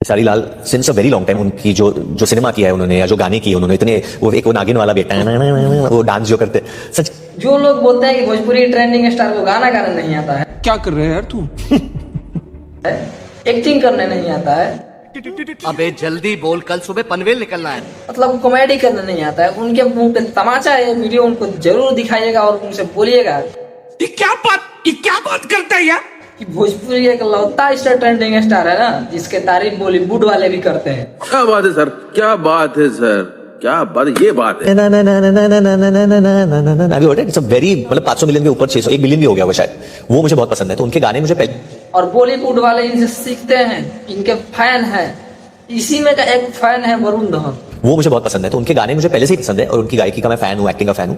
Khesari Lal since a very long time उनकी जो जो सिनेमा किया है उन्होंने या जो गाने किए उन्होंने इतने वो नागिन वाला बेटा वो डांस जो करते सच। जो लोग बोलते हैं कि भोजपुरी ट्रेंडिंग स्टार को गाना गाना नहीं आता है, क्या कर रहे हैं यार तू? एक्टिंग करने नहीं आता है, अबे जल्दी बोल, कल सुबह पनवेल निकलना है। मतलब कॉमेडी करने नहीं आता है, उनके मुंह पे तमाचा है, वीडियो उनको जरूर दिखाइएगा और उनसे बोलिएगा ये क्या बात करता है यार? कि भोजपुरी एक लौता स्टार ट्रेंडिंग स्टार है ना, जिसके तारीफ बॉलीवुड वाले भी करते हैं। क्या बात है सर, क्या बात है सर, क्या बात, ये बात है। अभी होता है इट्स अ वेरी मतलब 500 मिलियन के ऊपर 600 1 बिलियन भी हो गया वो शायद। वो मुझे बहुत पसंद है, तो उनके गाने मुझे पहले और बॉलीवुड वाले इनसे सीखते हैं, इनके फैन हैं। इसी में का एक फैन है वरुण धवन, वो मुझे बहुत पसंद है, तो उनके गाने मुझे पहले से ही पसंद है और उनकी गायकी का मैं फैन हूँ, एक्टिंग का फैन हूँ।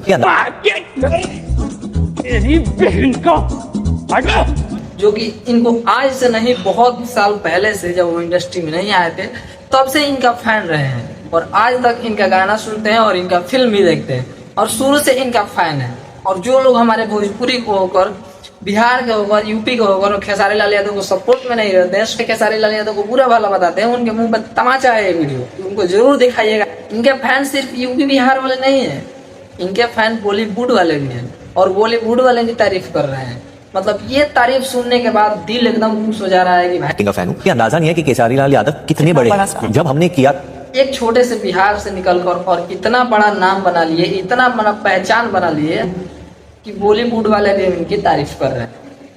जो कि इनको आज से नहीं बहुत साल पहले से, जब वो इंडस्ट्री में नहीं आए थे तब से इनका फैन रहे हैं और आज तक इनका गाना सुनते हैं और इनका फिल्म भी देखते हैं और शुरू से इनका फैन है। और जो लोग हमारे भोजपुरी को होकर, बिहार के होकर, यूपी के होकर खेसारी लाल यादव को सपोर्ट में नहीं रहते हैं, खेसारी लाल यादव को बुरा भला बताते हैं, उनके मुंह पर तमाचा है ये वीडियो, उनको जरूर दिखाइएगा। इनके फैन सिर्फ यूपी बिहार वाले नहीं है, इनके फैन बॉलीवुड वाले भी हैं और बॉलीवुड वाले की तारीफ कर रहे हैं। मतलब ये तारीफ सुनने के बाद दिल एकदम खुश हो जा रहा है कि भाई एक्टिंग का फैन हूँ। ये अंदाजा नहीं है कि खेसारी लाल यादव कितने बड़े हैं। जब हमने किया एक छोटे से बिहार से निकलकर और इतना बड़ा नाम बना लिए, इतना बड़ा पहचान बना लिए कि बॉलीवुड वाले भी इनकी तारीफ कर रहे हैं।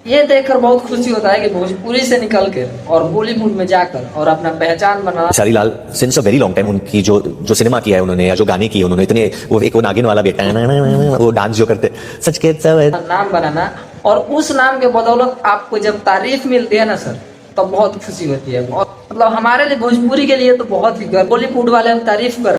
ये देखकर बहुत खुशी होता है कि भोजपुरी से निकल कर और बॉलीवुड में जाकर और अपना पहचान बना। Khesari Lal since a very long time उनकी जो जो सिनेमा किया है उन्होंने या जो गाने किए उन्होंने इतने वो नागिन वाला बेटा वो डांस जो करते सच के नाम बनाना, और उस नाम के बदौलत आपको जब तारीफ मिलती है ना सर, तो बहुत खुशी होती है। और मतलब हमारे लिए, भोजपुरी के लिए तो बहुत ही गर्व, बॉलीवुड वाले तारीफ कर